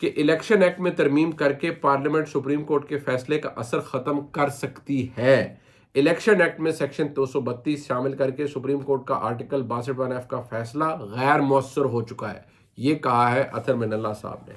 کہ election act میں ترمیم کر کے پارلیمنٹ سپریم کورٹ کے فیصلے کا اثر ختم کر سکتی ہے۔ الیکشن ایکٹ میں سیکشن 232 شامل کر کے سپریم کورٹ کا آرٹیکل 62(1)(f) کا فیصلہ غیر مؤثر ہو چکا ہے، یہ کہا ہے اطہر من اللہ صاحب نے۔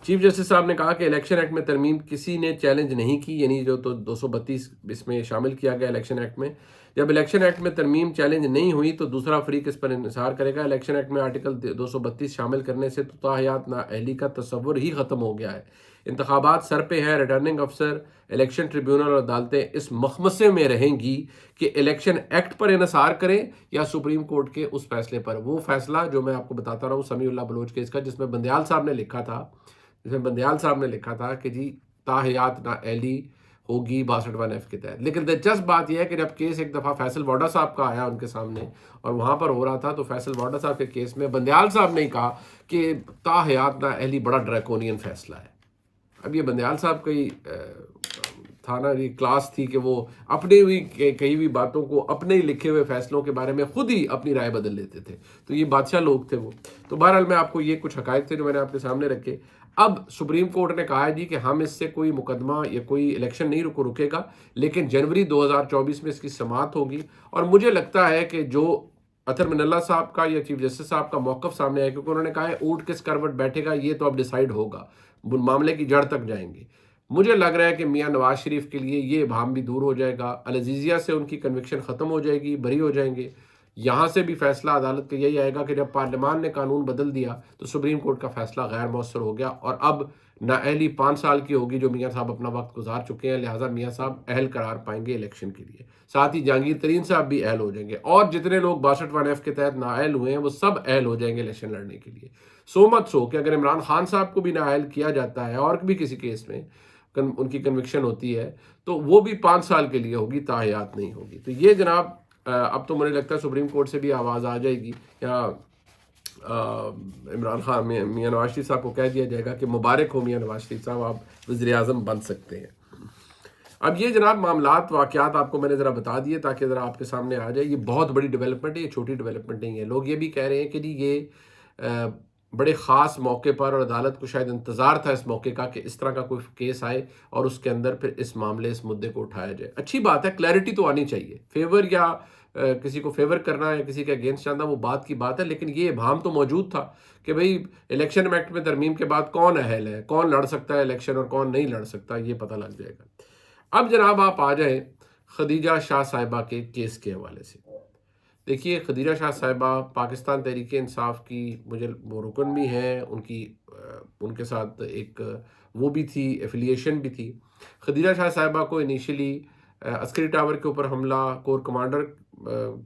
چیف جسٹس صاحب نے کہا کہ الیکشن ایکٹ میں ترمیم کسی نے چیلنج نہیں کی، یعنی جو تو 232 اس میں شامل کیا گیا الیکشن ایکٹ میں، جب الیکشن ایکٹ میں ترمیم چیلنج نہیں ہوئی تو دوسرا فریق اس پر انحصار کرے گا۔ الیکشن ایکٹ میں آرٹیکل 232 شامل کرنے سے تو تاحیات نااہلی کا تصور ہی ختم ہو گیا ہے۔ انتخابات سر پہ ہے، ریٹرننگ افسر، الیکشن ٹریبیونل اور عدالتیں اس مخمصے میں رہیں گی کہ الیکشن ایکٹ پر انحصار کریں یا سپریم کورٹ کے اس فیصلے پر۔ وہ فیصلہ جو میں آپ کو بتاتا رہا ہوں سمیع اللہ بلوچ کیس کا، جس میں بندیال صاحب نے لکھا تھا کہ جی تاحیات نااہلی ہوگی 62(1)(f) کے تحت۔ لیکن دلچسپ بات یہ ہے کہ جب کیس ایک دفعہ فیصل واڈا صاحب کا آیا ان کے سامنے اور وہاں پر ہو رہا تھا، تو فیصل واڈا صاحب کے کیس میں بندیال صاحب نے کہا کہ تاحیات نااہلی بڑا ڈریکونین فیصلہ ہے۔ اب یہ بندیال صاحب کی تھا نا، یہ کلاس تھی کہ وہ اپنی ہوئی کہی ہوئی باتوں کو، اپنے ہی لکھے ہوئے فیصلوں کے بارے میں خود ہی اپنی رائے بدل لیتے تھے، تو یہ بادشاہ لوگ تھے وہ۔ تو بہرحال میں آپ کو یہ کچھ حقائق تھے جو میں نے آپ کے سامنے رکھے۔ اب سپریم کورٹ نے کہا ہے جی کہ ہم اس سے کوئی مقدمہ یا کوئی الیکشن نہیں رکے گا، لیکن جنوری 2024 میں اس کی سماعت ہوگی۔ اور مجھے لگتا ہے کہ جو اطہر من اللہ صاحب کا یا چیف جسٹس صاحب کا موقف سامنے ہے، کیونکہ انہوں نے کہا ہے اونٹ کس کروٹ بیٹھے گا یہ تو اب ڈیسائیڈ ہوگا، معاملے کی جڑ تک جائیں گے۔ مجھے لگ رہا ہے کہ میاں نواز شریف کے لیے یہ ابہام بھی دور ہو جائے گا، العزیزیہ سے ان کی کنوکشن ختم ہو جائے گی، بری ہو جائیں گے۔ یہاں سے بھی فیصلہ عدالت کا یہی آئے گا کہ جب پارلیمان نے قانون بدل دیا تو سپریم کورٹ کا فیصلہ غیر مؤثر ہو گیا، اور اب نااہلی 5 سال کی ہوگی جو میاں صاحب اپنا وقت گزار چکے ہیں، لہٰذا میاں صاحب اہل قرار پائیں گے الیکشن کے لیے۔ ساتھ ہی جہانگیر ترین صاحب بھی اہل ہو جائیں گے، اور جتنے لوگ 62(1)(f) کے تحت نااہل ہوئے ہیں وہ سب اہل ہو جائیں گے الیکشن لڑنے کے لیے۔ سو مت سو کہ اگر عمران خان صاحب کو بھی نااہل کیا جاتا ہے اور بھی کسی کیس میں ان کی کنوکشن ہوتی ہے تو وہ بھی 5 سال کے لیے ہوگی، تاحیات نہیں ہوگی۔ تو یہ جناب اب تو مجھے لگتا ہے سپریم کورٹ سے بھی آواز آ جائے گی، یا عمران خان میاں نواز شریف صاحب کو کہہ دیا جائے گا کہ مبارک ہو میاں نواز شریف صاحب، آپ وزیر اعظم بن سکتے ہیں۔ اب یہ جناب معاملات واقعات آپ کو میں نے ذرا بتا دیے تاکہ ذرا آپ کے سامنے آ جائے۔ یہ بہت بڑی ڈیولپمنٹ ہے، یہ چھوٹی ڈیولپمنٹ نہیں ہے۔ لوگ یہ بھی کہہ رہے ہیں کہ جی یہ بڑے خاص موقع پر، اور عدالت کو شاید انتظار تھا اس موقع کا کہ اس طرح کا کوئی کیس آئے اور اس کے اندر پھر اس معاملے اس مدعے کو اٹھایا جائے۔ اچھی بات ہے، کلیئرٹی تو آنی چاہیے، فیور یا کسی کو فیور کرنا ہے کسی کے اگینسٹ جانا وہ بات کی بات ہے، لیکن یہ ابہام تو موجود تھا کہ بھئی الیکشن ایکٹ میں ترمیم کے بعد کون اہل ہے، کون لڑ سکتا ہے الیکشن اور کون نہیں لڑ سکتا، یہ پتہ لگ جائے گا۔ اب جناب آپ آ جائیں خدیجہ شاہ صاحبہ کے کیس کے حوالے سے۔ دیکھیے خدیجہ شاہ صاحبہ پاکستان تحریک انصاف کی مجھے وہ رکن بھی ہیں، ان کے ساتھ ایک وہ بھی تھی، ایفیلیشن بھی تھی۔ خدیجہ شاہ صاحبہ کو انیشلی عسکری ٹاور کے اوپر حملہ، کور کمانڈر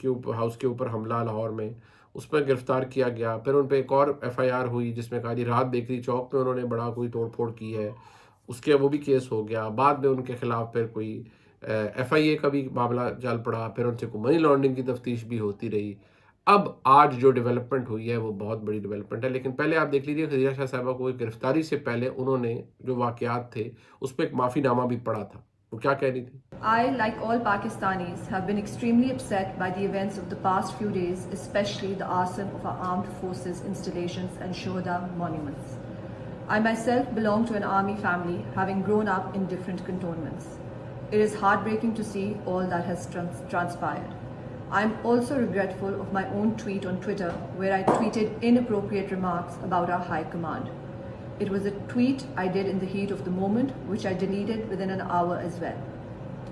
کے اوپر ہاؤس کے اوپر حملہ لاہور میں، اس پہ گرفتار کیا گیا۔ پھر ان پہ ایک اور FIR ہوئی جس میں کہا جی رات بیکری چوک پہ انہوں نے بڑا کوئی توڑ پھوڑ کی ہے، اس کے وہ بھی کیس ہو گیا۔ بعد میں ان کے خلاف پھر کوئی FIA کا بھی معاملہ چل پڑا، پھر ان سے کوئی منی لانڈرنگ کی تفتیش بھی ہوتی رہی۔ اب آج جو ڈیولپمنٹ ہوئی ہے وہ بہت بڑی ڈیولپمنٹ ہے، لیکن پہلے آپ دیکھ لیجیے خدیجہ شاہ صاحبہ کو گرفتاری سے پہلے انہوں نے جو واقعات تھے اس پہ ایک معافی نامہ بھی پڑھا تھا۔ وہ کیا کہہ رہی تھی؟ I, like all Pakistanis, have been extremely upset by the events of the past few days, especially the arson of our armed forces installations and Shuhada monuments. I myself belong to an army family, having grown up in different cantonments. It is heartbreaking to see all that has transpired. I am also regretful of my own tweet on Twitter, where I tweeted inappropriate remarks about our high command. It was a tweet I did in the heat of the moment, which I deleted within an hour as well.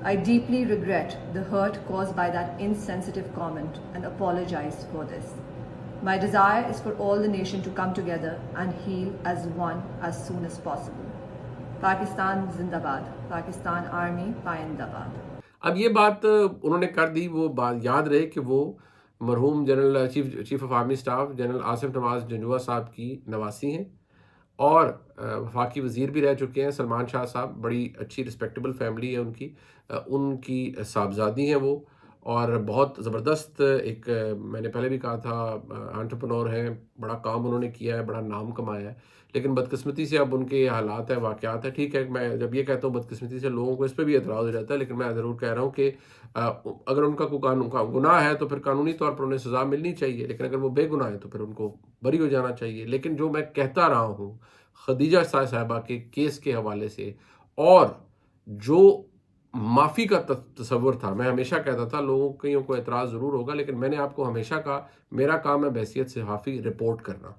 I deeply regret the hurt caused by that insensitive comment and apologize for this. My desire is for all the nation to come together and heal as one as soon as possible. Pakistan Zindabad. Pakistan Army Payindabad. اب یہ بات انہوں نے کر دی، وہ بات یاد رہے کہ وہ مرحوم general chief of army staff general Asif Nawaz Janjua صاحب کی نواسی ہیں اور وفاقی وزیر بھی رہ چکے ہیں۔ سلمان شاہ صاحب بڑی اچھی رسپیکٹیبل فیملی ہے ان کی صاحبزادی ہیں وہ، اور بہت زبردست ایک میں نے پہلے بھی کہا تھا انٹرپرنور ہیں، بڑا کام انہوں نے کیا ہے، بڑا نام کمایا ہے، لیکن بدقسمتی سے اب ان کے حالات ہیں، واقعات ہیں. ٹھیک ہے، میں جب یہ کہتا ہوں بدقسمتی سے لوگوں کو اس پہ بھی اعتراض ہو جاتا ہے، لیکن میں ضرور کہہ رہا ہوں کہ اگر ان کا کوئی قانون کا گناہ ہے تو پھر قانونی طور پر انہیں سزا ملنی چاہیے، لیکن اگر وہ بے گناہ ہے تو پھر ان کو بری ہو جانا چاہیے. لیکن جو میں کہتا رہا ہوں خدیجہ صاحبہ کے کیس کے حوالے سے، اور جو معافی کا تصور تھا، میں ہمیشہ کہتا تھا لوگوں کئیوں کو اعتراض ضرور ہوگا، لیکن میں نے آپ کو ہمیشہ کہا میرا کام ہے بحیثیت صحافی رپورٹ کرنا.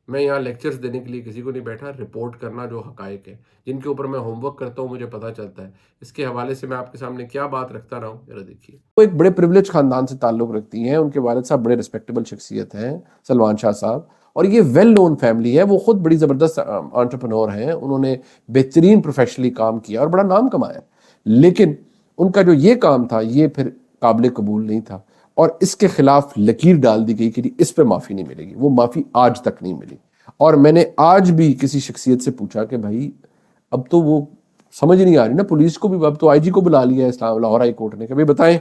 میں یہاں لیکچرز دینے کے لیے کسی کو نہیں بیٹھا، رپورٹ کرنا جو حقائق ہے جن کے اوپر میں ہوم ورک کرتا ہوں مجھے پتہ چلتا ہے. اس کے حوالے سے میں آپ کے سامنے کیا بات رکھتا رہا ہوں، ذرا دیکھیے. وہ ایک بڑے پریولیج خاندان سے تعلق رکھتی ہیں، ان کے والد صاحب بڑے ریسپیکٹیبل شخصیت ہیں، سلمان شاہ صاحب، اور یہ ویل نون فیملی ہے. وہ خود بڑی زبردست انٹرپرنور ہیں، انہوں نے بہترین پروفیشنلی کام کیا اور بڑا نام کمایا، لیکن ان کا جو یہ کام تھا یہ پھر قابل قبول نہیں تھا، اور اس کے خلاف لکیر ڈال دی گئی کہ اس پہ معافی نہیں ملے گی. وہ معافی آج تک نہیں ملی. اور میں نے آج بھی کسی شخصیت سے پوچھا کہ بھائی اب تو وہ سمجھ نہیں آ رہی نا، پولیس کو بھی اب تو آئی جی کو بلا لیا ہے اسلام لاہور ہائی کورٹ نے کہ بھائی بتائیں،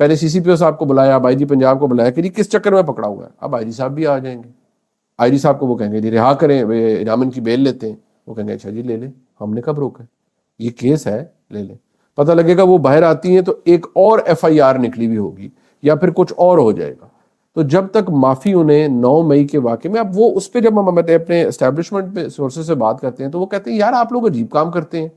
پہلے سی سی پی او صاحب کو بلایا، اب آئی جی پنجاب کو بلایا کہ جی کس چکر میں پکڑا ہوا ہے. اب آئی جی صاحب بھی آ جائیں گے، آئی جی صاحب کو وہ کہیں گے جی رہا کریں، انعام کی بیل لیتے ہیں، وہ کہیں گے اچھا جی لے لیں، ہم نے کب روکا، یہ کیس ہے لے لیں. پتہ لگے گا وہ باہر آتی ہیں تو ایک اور ایف آئی آر نکلی ہوئی ہوگی یا پھر کچھ اور ہو جائے گا. تو جب تک معافی انہیں 9 مئی کے واقعے میں، اب وہ اس پہ جب ہم اپنے اسٹیبلشمنٹ پہ سورسز سے بات کرتے ہیں تو وہ کہتے ہیں یار آپ لوگ عجیب کام کرتے ہیں.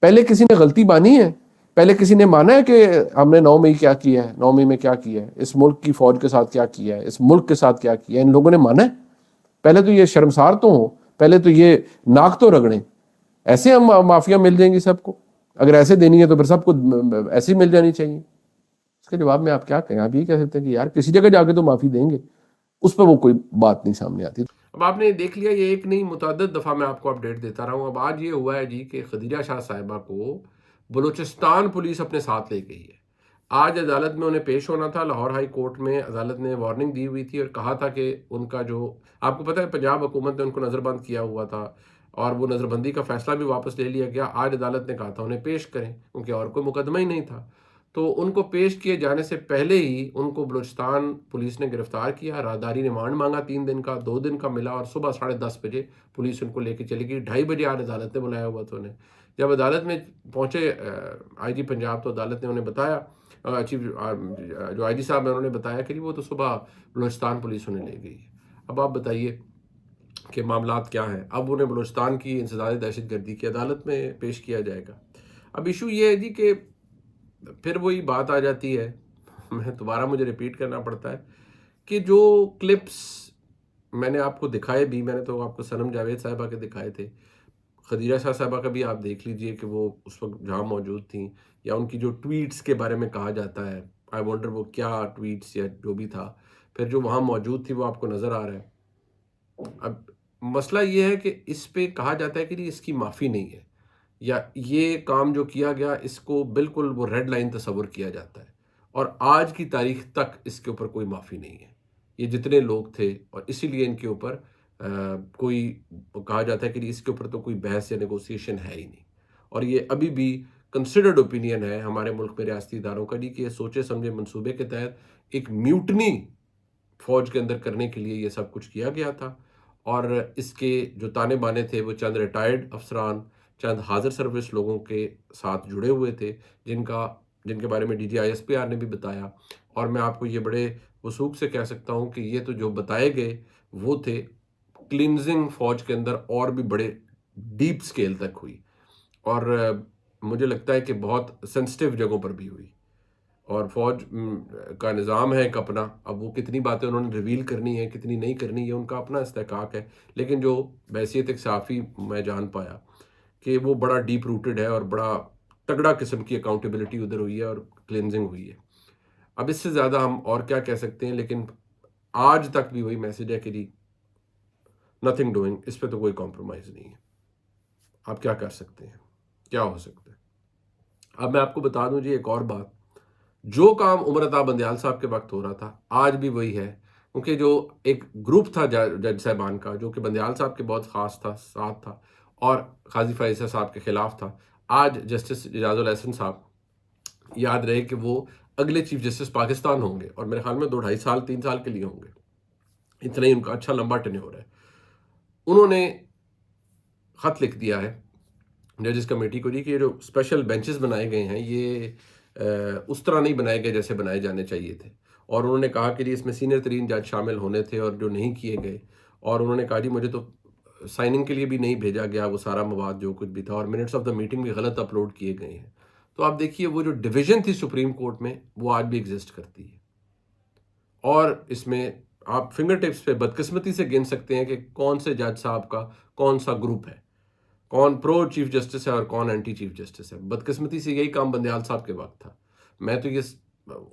پہلے کسی نے غلطی مانی ہے؟ پہلے کسی نے مانا ہے کہ ہم نے 9 مئی کیا کیا ہے، 9 مئی میں کیا کیا ہے، اس ملک کی فوج کے ساتھ کیا کیا ہے، اس ملک کے ساتھ کیا کیا ہے؟ ان لوگوں نے مانا ہے؟ پہلے تو یہ شرمسار تو ہوں، پہلے تو یہ ناک تو رگڑیں. ایسے ہم معافیاں مل جائیں گی سب کو؟ اگر ایسے دینی ہے تو پھر سب کو ایسے ہی مل جانی چاہیے. اس کے جواب میں آپ کیا کہیں؟ آپ یہ کہہ سکتے ہیں کہ یار کسی جگہ جا کے تو معافی دیں گے، اس پہ وہ کوئی بات نہیں سامنے آتی. اب آپ نے دیکھ لیا، یہ ایک نہیں متعدد دفعہ میں آپ کو اپڈیٹ دیتا رہا ہوں. اب آج یہ ہوا ہے جی کہ خدیجہ شاہ صاحبہ کو بلوچستان پولیس اپنے ساتھ لے گئی ہے. آج عدالت میں انہیں پیش ہونا تھا، لاہور ہائی کورٹ میں عدالت نے وارننگ دی ہوئی تھی اور کہا تھا کہ ان کا جو، آپ کو پتہ ہے پنجاب حکومت نے ان کو نظر بند کیا ہوا تھا اور وہ نظر بندی کا فیصلہ بھی واپس لے لیا گیا. آج عدالت نے کہا تھا انہیں پیش کریں کیونکہ اور کوئی مقدمہ ہی نہیں تھا. تو ان کو پیش کیے جانے سے پہلے ہی ان کو بلوچستان پولیس نے گرفتار کیا. راہداری ریمانڈ مانگا 3 دن کا، 2 دن کا ملا، اور صبح 10:30 بجے پولیس ان کو لے کے چلی گئی. 2:30 بجے آج عدالت نے بلایا ہوا تھا انہیں. جب عدالت میں پہنچے آئی جی پنجاب تو عدالت نے انہیں بتایا، چیف جو آئی جی صاحب ہیں انہوں نے بتایا کہ وہ تو صبح بلوچستان پولیس انہیں لے گئی. اب آپ بتائیے کہ معاملات کیا ہیں. اب انہیں بلوچستان کی انسداد دہشت گردی کی عدالت میں پیش کیا جائے گا. اب ایشو یہ ہے جی کہ پھر وہی بات آ جاتی ہے، میں دوبارہ مجھے ریپیٹ کرنا پڑتا ہے کہ جو کلپس میں نے آپ کو دکھائے بھی، میں نے تو آپ کو صنم جاوید صاحبہ کے دکھائے تھے، خدیجہ شاہ صاحبہ کا بھی آپ دیکھ لیجئے کہ وہ اس وقت جہاں موجود تھیں، یا ان کی جو ٹویٹس کے بارے میں کہا جاتا ہے، آئی وانڈر وہ کیا ٹویٹس یا جو بھی تھا، پھر جو وہاں موجود تھی وہ آپ کو نظر آ رہا ہے. اب مسئلہ یہ ہے کہ اس پہ کہا جاتا ہے کہ اس کی معافی نہیں ہے، یا یہ کام جو کیا گیا اس کو بالکل وہ ریڈ لائن تصور کیا جاتا ہے، اور آج کی تاریخ تک اس کے اوپر کوئی معافی نہیں ہے. یہ جتنے لوگ تھے، اور اسی لیے ان کے اوپر کوئی کہا جاتا ہے کہ اس کے اوپر تو کوئی بحث یا نیگوسیشن ہے ہی نہیں. اور یہ ابھی بھی کنسیڈرڈ اوپینین ہے ہمارے ملک میں ریاستی اداروں کا کہ یہ سوچے سمجھے منصوبے کے تحت ایک میوٹنی فوج کے اندر کرنے کے لیے یہ سب کچھ کیا گیا تھا. اور اس کے جو تانے بانے تھے وہ چند ریٹائرڈ افسران، چند حاضر سروس لوگوں کے ساتھ جڑے ہوئے تھے، جن کے بارے میں D G I S P R نے بھی بتایا. اور میں آپ کو یہ بڑے وثوق سے کہہ سکتا ہوں کہ یہ تو جو بتائے گئے وہ تھے کلینزنگ فوج کے اندر اور بھی بڑے ڈیپ سکیل تک ہوئی، اور مجھے لگتا ہے کہ بہت سینسٹیو جگہوں پر بھی ہوئی. اور فوج کا نظام ہے ایک اپنا، اب وہ کتنی باتیں انہوں نے ریویل کرنی ہے کتنی نہیں کرنی، یہ ان کا اپنا استحقاق ہے. لیکن جو بحیثیت ایک صحافی میں جان پایا کہ وہ بڑا ڈیپ روٹڈ ہے اور بڑا تگڑا قسم کی اکاؤنٹیبلٹی ادھر ہوئی ہے اور کلینزنگ ہوئی ہے. اب اس سے زیادہ ہم اور کیا کہہ سکتے ہیں، لیکن آج تک بھی وہی میسج ہے کہ جی نتھنگ ڈوئنگ، اس پہ تو کوئی کمپرومائز نہیں ہے. آپ کیا کر سکتے ہیں، کیا ہو سکتا ہے. اب میں آپ کو بتا دوں جی ایک اور بات، جو کام عمر عطا بندیال صاحب کے وقت ہو رہا تھا آج بھی وہی ہے. کیونکہ جو ایک گروپ تھا جج صاحبان کا جو کہ بندیال صاحب کے بہت خاص تھا، ساتھ تھا، اور قاضی فائزہ صاحب کے خلاف تھا، آج جسٹس اعجاز الاحسن صاحب، یاد رہے کہ وہ اگلے چیف جسٹس پاکستان ہوں گے، اور میرے خیال میں 2-2.5 سال 3 سال کے لیے ہوں گے، اتنا ہی ان کا اچھا لمبا ٹینیور ہے. انہوں نے خط لکھ دیا ہے ججز کمیٹی کو جی کہ یہ جو اسپیشل بینچز بنائے گئے ہیں یہ اس طرح نہیں بنائے گئے جیسے بنائے جانے چاہیے تھے، اور انہوں نے کہا کہ جی اس میں سینئر ترین جج شامل ہونے تھے اور جو نہیں کیے گئے، اور انہوں نے کہا جی مجھے تو سائننگ کے لیے بھی نہیں بھیجا گیا وہ سارا مواد جو کچھ بھی تھا، اور منٹس آف دا میٹنگ بھی غلط اپلوڈ کیے گئے ہیں. تو آپ دیکھیے وہ جو ڈویژن تھی سپریم کورٹ میں وہ آج بھی ایگزسٹ کرتی ہے، اور اس میں آپ فنگر ٹپس پہ بدقسمتی سے گن سکتے ہیں کہ کون سے جج صاحب کا کون سا گروپ ہے، کون پرو چیف جسٹس ہے اور کون اینٹی چیف جسٹس ہے. بدقسمتی سے یہی کام بندیال صاحب کے وقت تھا. میں تو یہ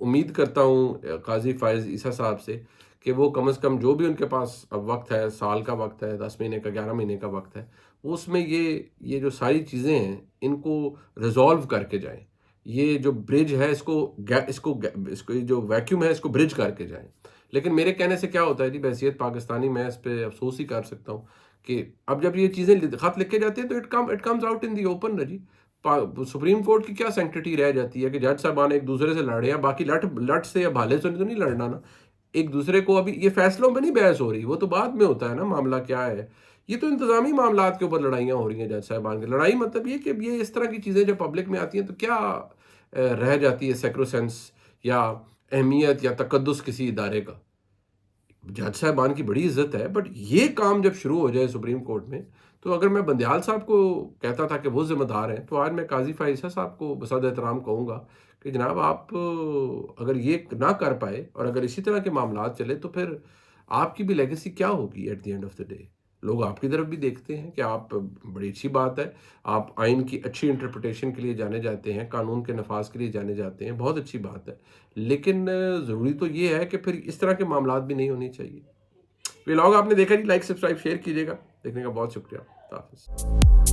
امید کرتا ہوں قاضی فائز عیسیٰ صاحب سے کہ وہ کم از کم جو بھی ان کے پاس اب وقت ہے، سال کا وقت ہے، 10 مہینے کا، 11 مہینے کا وقت ہے، اس میں یہ جو ساری چیزیں ہیں ان کو ریزالو کر کے جائیں. یہ جو برج ہے اس کو جو ویکیوم ہے اس کو برج کر کے جائیں. لیکن میرے کہنے سے کیا ہوتا ہے جی، بحیثیت پاکستانی میں اس پہ افسوس ہی کر سکتا ہوں کہ اب جب یہ چیزیں خط لکھے جاتے ہیں تو it comes out in the open نا جی. سپریم کورٹ کی کیا سینکٹیٹی رہ جاتی ہے کہ جج صاحبان ایک دوسرے سے لڑ رہے ہیں، باقی لٹ سے یا بھالے سے تو نہیں لڑنا نا ایک دوسرے کو. ابھی یہ فیصلوں میں نہیں بحث ہو رہی، وہ تو بعد میں ہوتا ہے نا معاملہ کیا ہے. یہ تو انتظامی معاملات کے اوپر لڑائیاں ہو رہی ہیں جج صاحبان کی. لڑائی مطلب یہ کہ یہ اس طرح کی چیزیں جب پبلک میں آتی ہیں تو کیا رہ جاتی ہے سیکروسینس یا اہمیت یا تقدس کسی ادارے کا. جج صاحبان کی بڑی عزت ہے، بٹ یہ کام جب شروع ہو جائے سپریم کورٹ میں تو اگر میں بندیال صاحب کو کہتا تھا کہ وہ ذمہ دار ہیں تو آج میں قاضی فائز صاحب کو بصد احترام کہوں گا کہ جناب آپ اگر یہ نہ کر پائے اور اگر اسی طرح کے معاملات چلے تو پھر آپ کی بھی لیگیسی کیا ہوگی at the end of the day. لوگ آپ کی طرف بھی دیکھتے ہیں کہ آپ بڑی اچھی بات ہے، آپ آئین کی اچھی انٹرپریٹیشن کے لیے جانے جاتے ہیں، قانون کے نفاذ کے لیے جانے جاتے ہیں، بہت اچھی بات ہے. لیکن ضروری تو یہ ہے کہ پھر اس طرح کے معاملات بھی نہیں ہونے چاہیے. ولاگ آپ نے دیکھا جی، لائک سبسکرائب شیئر کیجیے گا. دیکھنے کا بہت شکریہ. اللہ حافظ.